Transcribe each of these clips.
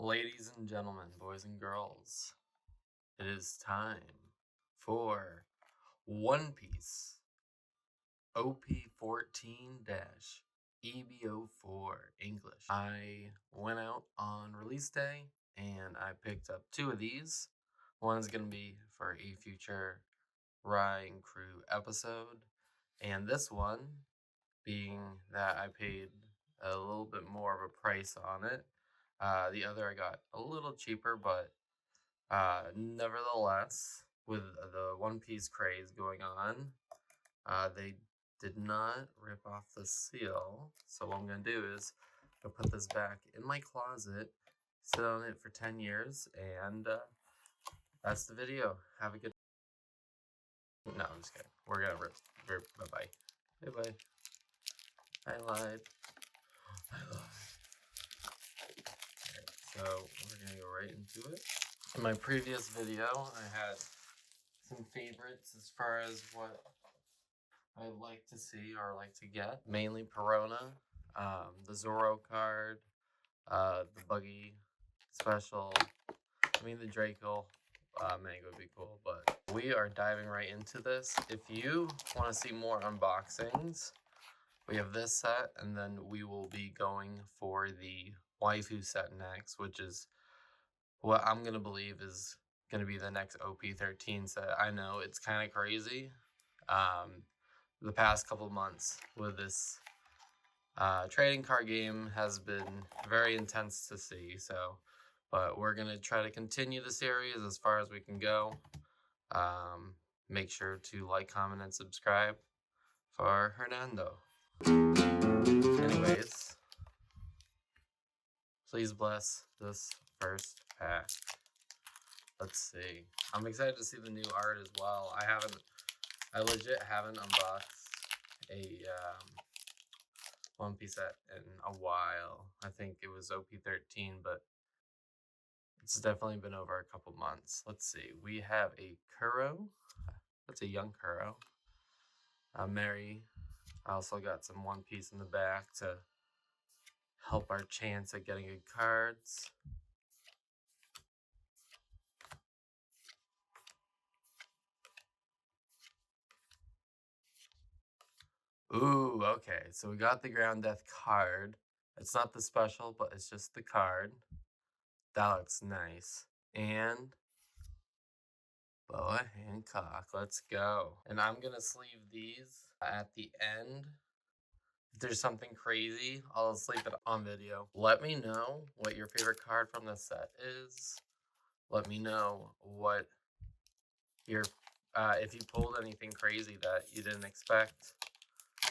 Ladies and gentlemen, boys and girls, it is time for One Piece OP14-EB04 English. I went out on release day and I picked up two of these. One's going to be for a future Rye and Crew episode, and this one, being that I paid a little bit more of a price on it, the other I got a little cheaper, but nevertheless, with the One Piece craze going on, they did not rip off the seal. So what I'm going to do is I'll put this back in my closet, sit on it for 10 years, and that's the video. Have a good... No, I'm just kidding. We're going to rip. Bye-bye. Bye-bye. I lied. So we're gonna go right into it. In my previous video, I had some favorites as far as what I like to see or like to get. Mainly Perona, the Zoro card, the Buggy special. I mean the Draco Mango would be cool, but we are diving right into this. If you want to see more unboxings, we have this set, and then we will be going for the waifu set next, which is what I'm going to believe is going to be the next OP13 set. I know it's kind of crazy. The past couple months with this trading card game has been very intense to see. But we're going to try to continue the series as far as we can go. Make sure to like, comment, and subscribe for Hernando. Anyways, please bless this first pack. Let's see. I'm excited to see the new art as well. I legit haven't unboxed a One Piece set in a while. I think it was OP13, but it's definitely been over a couple months. Let's see. We have a Kuro. That's a young Kuro. Mary. I also got some One Piece in the back to help our chance at getting good cards. Ooh, okay. So we got the Ground Death card. It's not the special, but it's just the card. That looks nice. And Boa Hancock. Let's go. And I'm going to sleeve these at the end. If there's something crazy, I'll sleeve it on video. Let me know what your favorite card from the set is. Let me know what your if you pulled anything crazy that you didn't expect,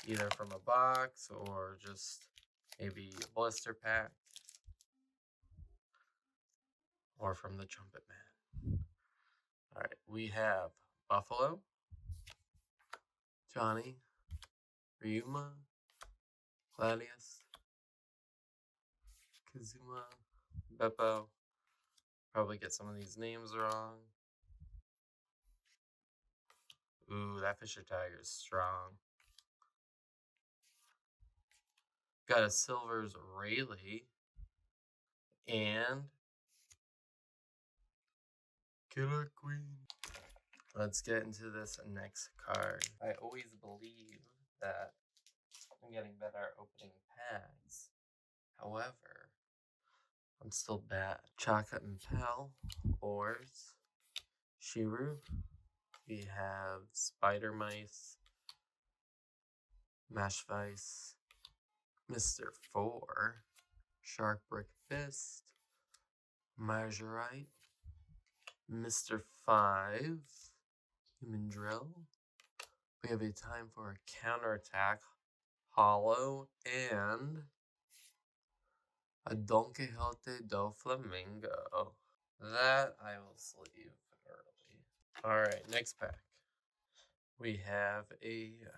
either from a box or just maybe a blister pack, or from the Trumpet Man. All right, we have Buffalo, Johnny, Ryuma, Gladius, Kazuma, Beppo. Probably get some of these names wrong. Ooh, that Fisher Tiger is strong. Got a Silver's Rayleigh and Killer Queen. Let's get into this next card. I always believe that I'm getting better at opening packs. However, I'm still bad. Chaka and Pell, Ors, Shiru. We have Spider Mice, Mash Vice, Mr. 4, Shark Brick Fist, Margerite, Mr. 5, Human Drill. We have a Time for a Counterattack, Hollow, and a Don Quixote do Flamingo. That I will sleeve early. Alright, next pack. We have a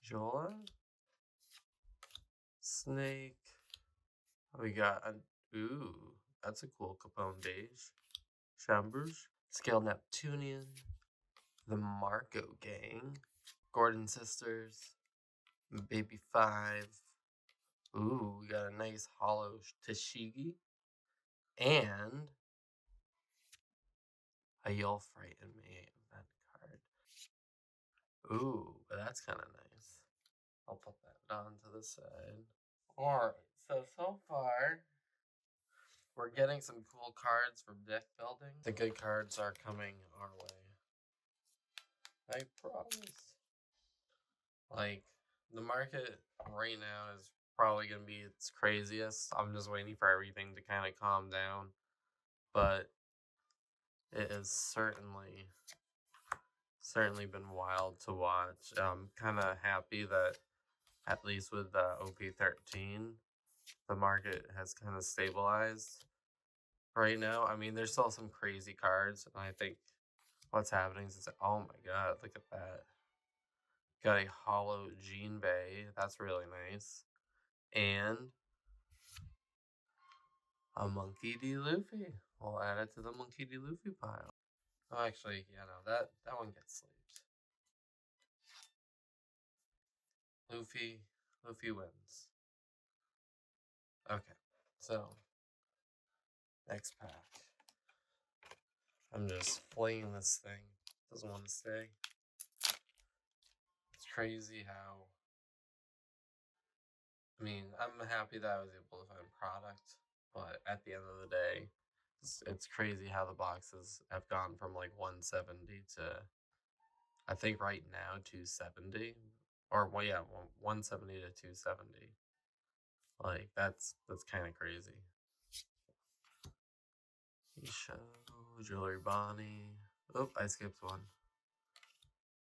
Jola, Snake. We got a, ooh, that's a cool Capone beige. Chambers, Scale Neptunian, the Marco Gang, Gordon Sisters, Baby 5, Ooh, we got a nice hollow Tashigi. And a You'll Frighten Me event card. Ooh, that's kind of nice. I'll put that on to the side. Alright, so far, we're getting some cool cards from deck building. The good cards are coming our way. I promise. Like, the market right now is probably going to be its craziest. I'm just waiting for everything to kind of calm down. But it is certainly been wild to watch. I'm kind of happy that at least with OP13, the market has kind of stabilized right now. I mean, there's still some crazy cards, and I think what's happening is, oh my god, look at that. Got a hollow Gene Bay, that's really nice. And a Monkey D. Luffy. We'll add it to the Monkey D. Luffy pile. Oh, actually, yeah, no, that one gets sleeved. Luffy wins. Okay, so next pack. I'm just flaying this thing. Doesn't want to stay. It's crazy how. I mean, I'm happy that I was able to find product, but at the end of the day, it's crazy how the boxes have gone from like 170 to, I think right now 270, or well, yeah, 170 to 270. Like that's kind of crazy. Isha, Jewelry Bonnie. Oh, I skipped one.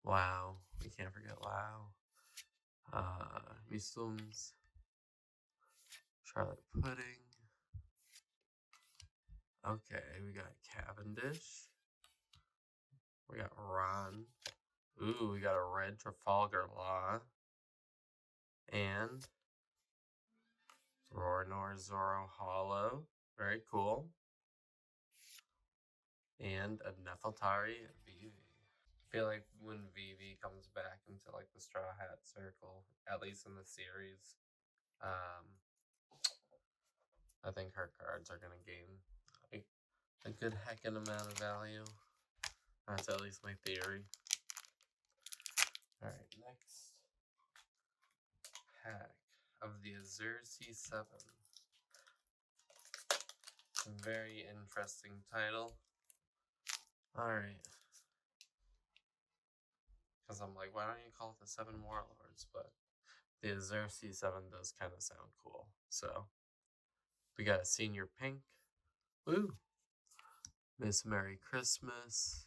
Wow, we can't forget Wow. Mistums, Charlotte Pudding. Okay, we got Cavendish. We got Ron. Ooh, we got a red Trafalgar Law. And Rornor Zoro Hollow. Very cool. And a Nefeltari Vivi. I feel like when Vivi comes back into like the Straw Hat Circle, at least in the series, I think her cards are gonna gain a good heckin' amount of value. That's at least my theory. Alright, next pack of the Azure C7. Very interesting title. Alright. Because I'm like, why don't you call it the Seven Warlords? But the Azure C7 does kind of sound cool. So, we got a Senior Pink. Woo! Miss Merry Christmas.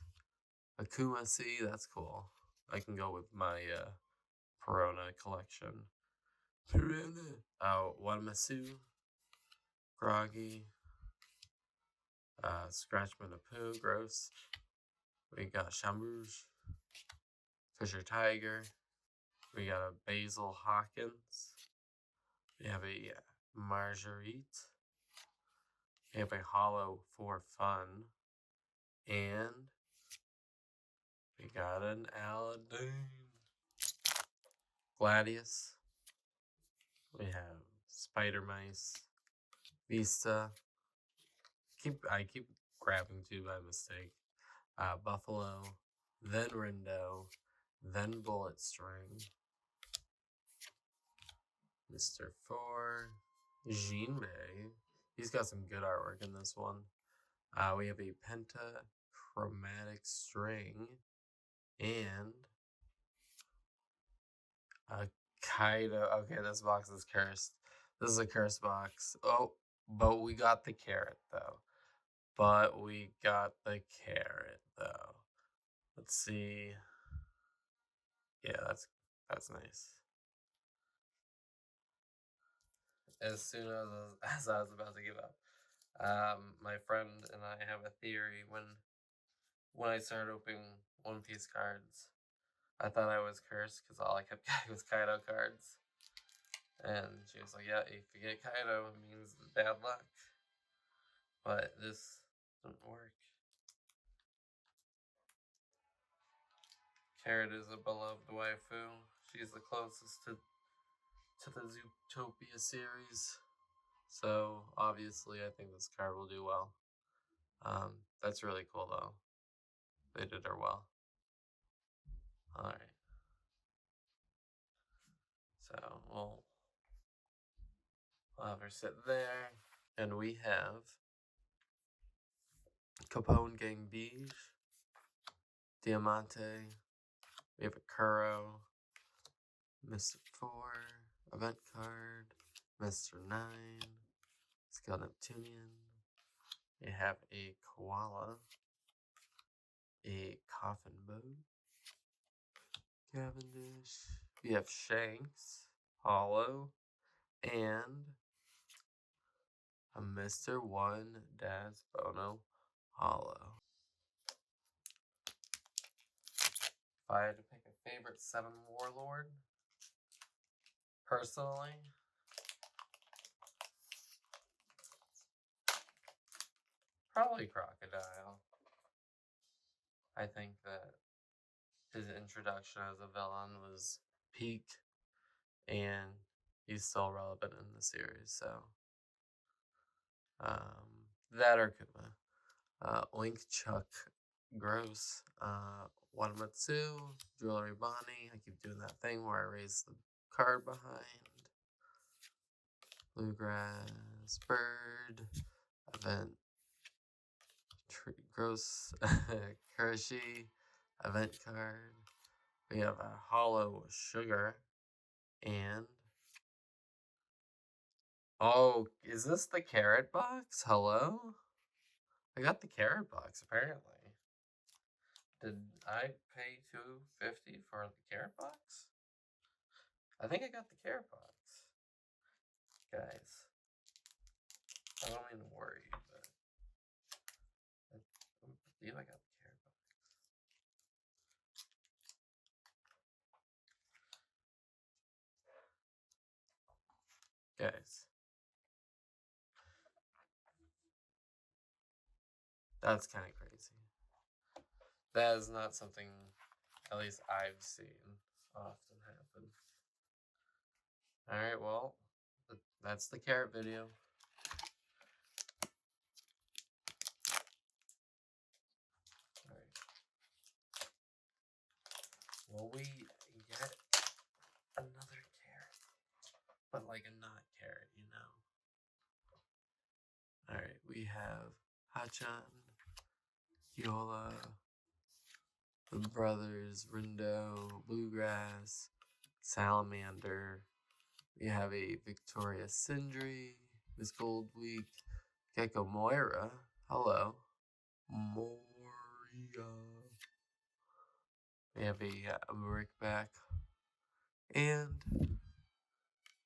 Akuma C, that's cool. I can go with my Perona collection. Perona! Wanmasu. Groggy. Scratchman of Pooh, gross. We got Shamrouge. Fisher Tiger. We got a Basil Hawkins. We have a Marguerite. We have a Hollow for Fun. And we got an Aladdin. Gladius. We have Spider Mice. Vista. I keep grabbing two by mistake. Buffalo. Then Rindo. Then Bullet String. Mr. 4. Jinbei. He's got some good artwork in this one. We have a Pentachromatic String. And a Kaido. Okay, this box is cursed. This is a cursed box. Oh, but we got the carrot, though. Let's see. Yeah, that's nice. As soon as I was about to give up, my friend and I have a theory. When I started opening One Piece cards, I thought I was cursed because all I kept getting was Kaido cards. And she was like, yeah, if you get Kaido, it means bad luck. But this didn't work. Carrot is a beloved waifu. She's the closest to to the Zootopia series. So obviously I think this card will do well. That's really cool though. They did her well. Alright. So we'll have her sit there. And we have Capone Gang Beige, Diamante, we have a Kuro, Mr. 4, event card, Mr. 9, Skill Neptunian, we have a Koala, a Coffin Boat, Cavendish, we have Shanks, Hollow, and a Mr. 1 Das Bono Hollow. If I had to pick a favorite 7 Warlord, personally, probably Crocodile. I think that his introduction as a villain was peak, and he's still relevant in the series, so. That or Kuma. Link Chuck Gross, Wanamatsu, Jewelry Bonnie. I keep doing that thing where I raise the card behind. Bluegrass Bird, Event Gross Kurashi, event card. We have a Hollow Sugar, and oh, is this the carrot box? Hello? I got the carrot box apparently. Did I pay $2.50 for the carrot box? I think I got the carrot box. Guys, I don't mean to worry, but I believe I got the carrot box. Guys, that's kind of crazy. That is not something, at least I've seen, often happen. Alright, well, that's the carrot video. Alright. Will we get another carrot? But like a not carrot, you know? Alright, we have Hachan, Yola, the brothers, Rindo, Bluegrass, Salamander. We have a Victoria Sindri, Miss Goldweek, Gecko Moira. Hello. Moria. We have a Brickback and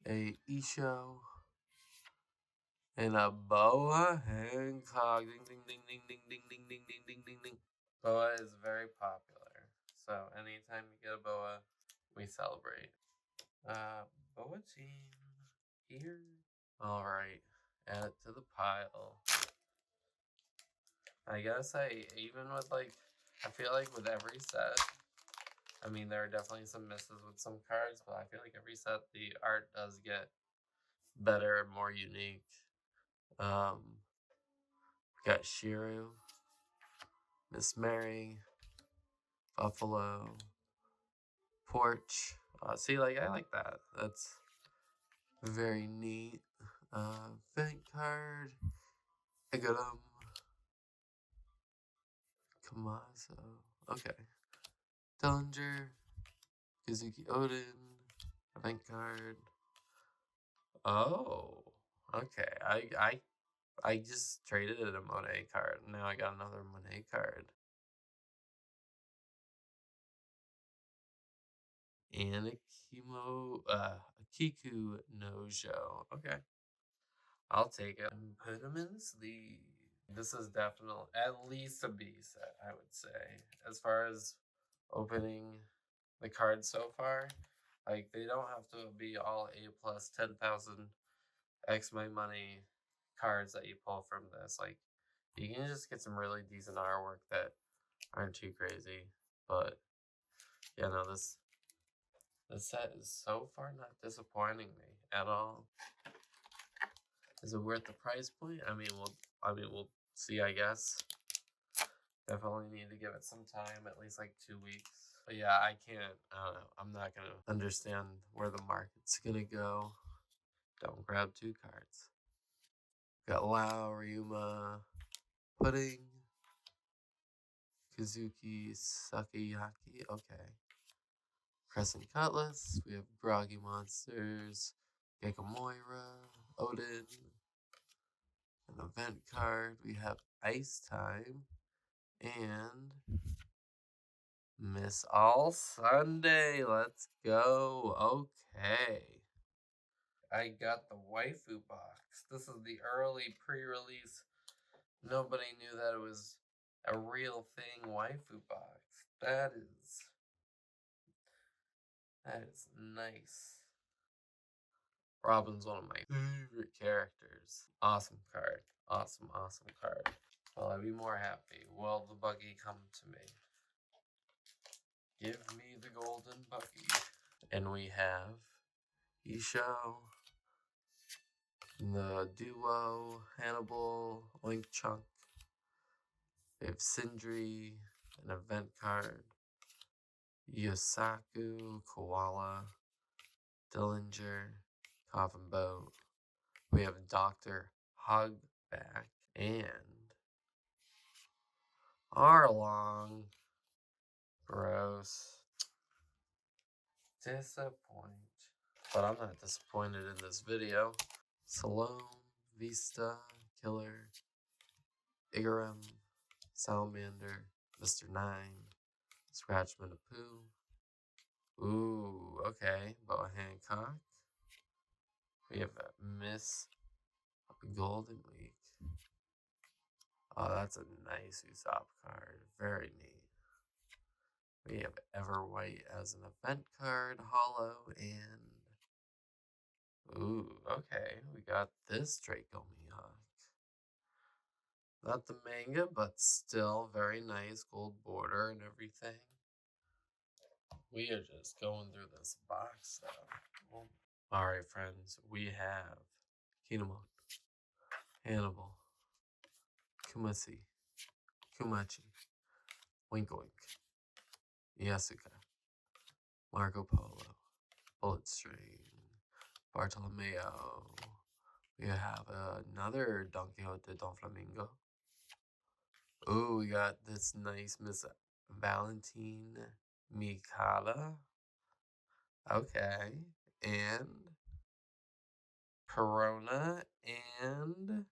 a Isho and a Boa Hancock. Ding ding ding ding ding ding ding ding ding ding ding ding. Boa is very popular, so anytime you get a Boa, we celebrate. Boa team here. All right, add it to the pile. I guess even with I feel like with every set, I mean, there are definitely some misses with some cards, but I feel like every set the art does get better and more unique. We got Shiru, Miss Mary, Buffalo, Porch. See, I like that. That's very neat. Vent card. I got Kamazo. Okay. Dillinger, Kazuki Odin, event card. Oh, okay. I just traded it a Monet card. Now I got another Monet card. And a Kiku Nojo. Okay. I'll take it and put him in the sleeve. This is definitely at least a B set, I would say. As far as opening the cards so far, they don't have to be all A plus 10,000 X my money cards that you pull from this. You can just get some really decent artwork that aren't too crazy. But yeah, no, this The set is so far not disappointing me at all. Is it worth the price point? I mean, we'll see, I guess. Definitely need to give it some time, at least like 2 weeks. But yeah, I don't know. I'm not gonna understand where the market's gonna go. Don't grab 2 cards. Got Lao, Ryuma, Pudding, Kazuki, Sakayaki, okay. Crescent Cutlass, we have Groggy Monsters, Gecko Moira, Odin, an event card, we have Ice Time, and Miss All Sunday, let's go, okay. I got the waifu box. This is the early pre-release. Nobody knew that it was a real thing waifu box. That is nice. Robin's one of my favorite characters. Awesome card. Awesome card. Will I be more happy? Will the buggy come to me? Give me the golden buggy. And we have Isho, the duo, Hannibal, Oink Chunk. We have Sindri, an event card. Yosaku, Koala, Dillinger, Coffin Boat. We have Dr. Hugback and Arlong. Gross. Disappoint. But I'm not disappointed in this video. Salome, Vista, Killer, Igaram, Salamander, Mr. Nine, Scratchman of Pooh. Ooh, okay. Boa Hancock. We have Miss Golden Week. Oh, that's a nice Usopp card. Very neat. We have Everwhite as an event card, Hollow, and... Ooh, okay. We got this Draco Mihawk. Not the manga, but still very nice. Gold border and everything. We are just going through this box, though. Alright, friends. We have Kinemon, Hannibal, Kumasi, Kumachi, Wink Wink, Yasuka, Marco Polo, Bullet String, Bartolomeo. We have another Don Quixote Don Flamingo. Ooh, we got this nice Miss Valentine Mikada. Okay. And Perona and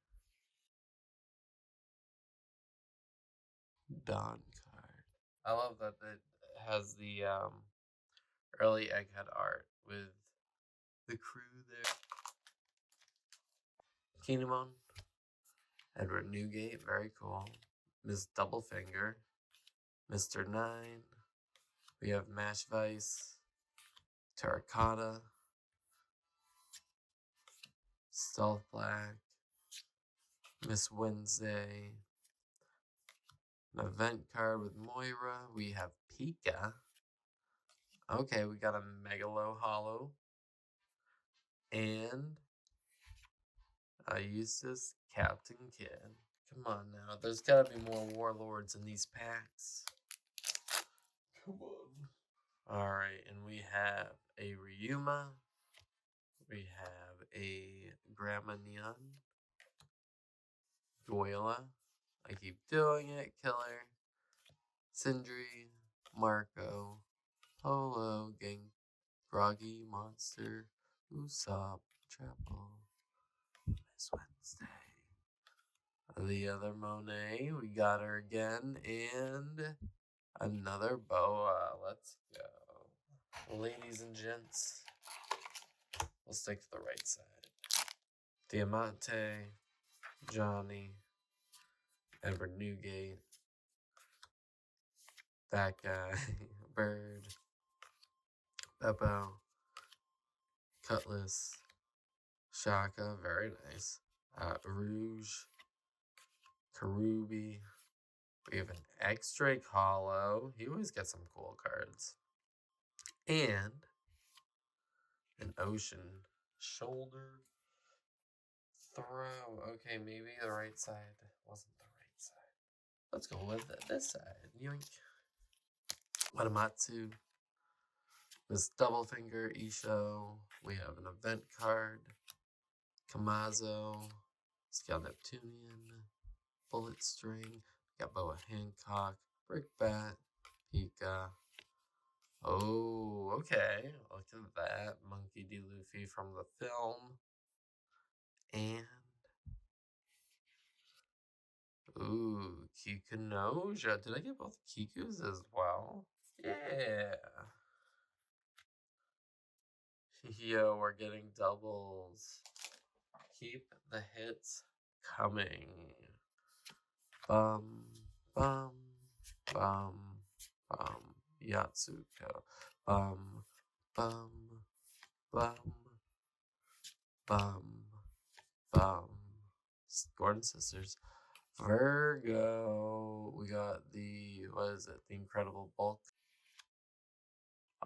Don card. I love that it has the early Egghead art with the crew there. Kinemon, Edward Newgate, very cool. Miss Doublefinger, Mr. Nine. We have Mash Vice, Terracotta, Stealth Black, Miss Wednesday, an event card with Moira. We have Pika. Okay, we got a Megalo Hollow. And Eustace Captain Kid. Come on now, there's gotta be more warlords in these packs. Come on. Alright, and we have a Ryuma. We have a Grandma Neon. Goyla. I keep doing it. Killer. Sindri. Marco. Polo. Gang. Groggy. Monster. Usopp. Trapple. Miss Wednesday. The other Monet. We got her again. And another Boa. Let's go. Ladies and gents. We'll stick to the right side. Diamante. Johnny. Edward Newgate. That guy. Bird. Beppo. Cutlass. Shaka. Very nice. Rouge. Karubi. We have an X-Drake Hollow. He always gets some cool cards. And An ocean. Shoulder. Throw. Okay, maybe the right side wasn't the right side. Let's go with this side. Yoink. Watamatsu. This double finger Isho. We have an event card. Kamazo. Scale Neptunian. Bullet String. Got Boa Hancock. Brickbat. Pika. Oh, okay. Look at that. Monkey D. Luffy from the film. And ooh, Kikunoja. Did I get both Kikus as well? Yeah. Yo, we're getting doubles. Keep the hits coming. Bum, bum, bum, bum. Yatsuko. Bum, bum, bum, bum, bum. Gordon Sisters. Virgo. We got the, what is it? The Incredible Bulk.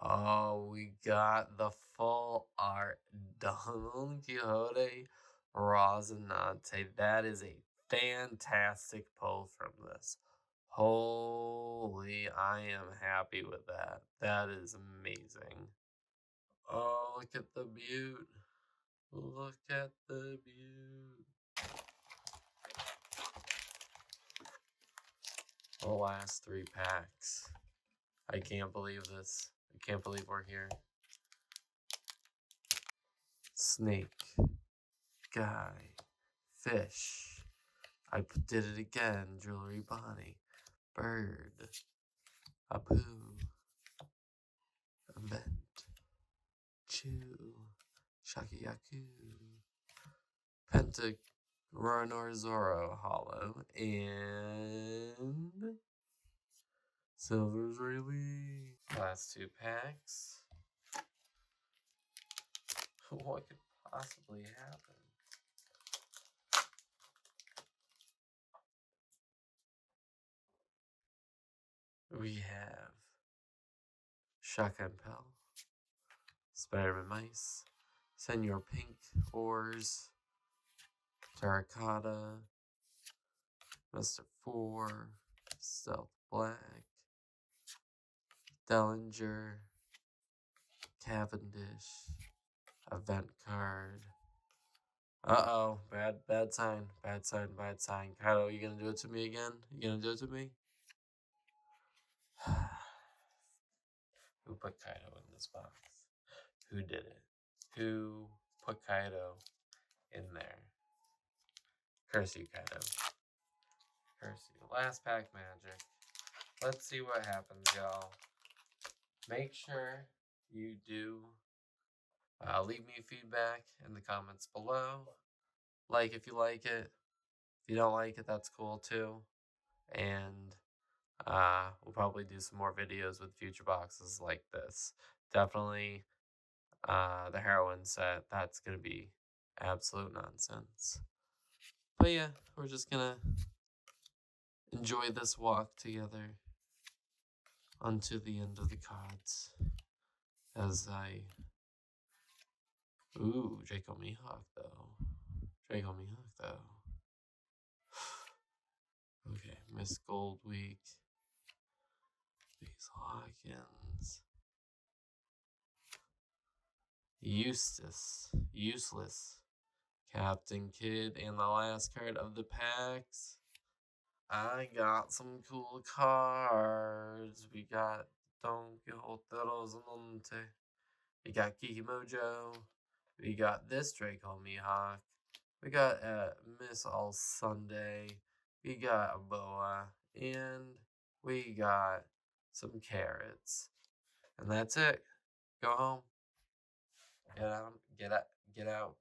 Oh, we got the full art Don Quixote Rosinante. That is a fantastic pull from this. Holy, I am happy with that. That is amazing. Oh, look at the beaut. Look at the beaut. The last 3 packs. I can't believe this. I can't believe we're here. Snake. Guy. Fish. I did it again. Jewelry Bonnie. Bird. Apu. Event. Chew. Shakiyaku. Pentagonor Zoro Hollow. And Silver's Release. Last 2 packs. What could possibly happen? We have Shotgun Pell, Spider-Man Mice, Senor Pink, Ores, Terracotta, Mr. 4, Stealth Black, Dellinger, Cavendish, Event Card. Uh-oh, bad sign, bad sign, bad sign. Kaido, you gonna do it to me again? You gonna do it to me? Who put Kaido in this box? Who did it? Who put Kaido in there? Curse you, Kaido. Curse you. Last pack magic. Let's see what happens, y'all. Make sure you do leave me feedback in the comments below. Like if you like it. If you don't like it, that's cool too. And we'll probably do some more videos with future boxes like this. Definitely the heroine set. That's going to be absolute nonsense. But yeah, we're just going to enjoy this walk together unto the end of the cards. As I... Ooh, Draco Mihawk though. Draco Mihawk though. Okay, Miss Goldweek. These Hawkins. Eustace. Useless. Captain Kidd. And the last card of the packs. I got some cool cards. We got Don Quixote Rosinante. We got Kiki Mojo. We got this Draco Mihawk. We got Miss All Sunday. We got a boa. And we got some carrots. And that's it. Go home. Get out. Get out.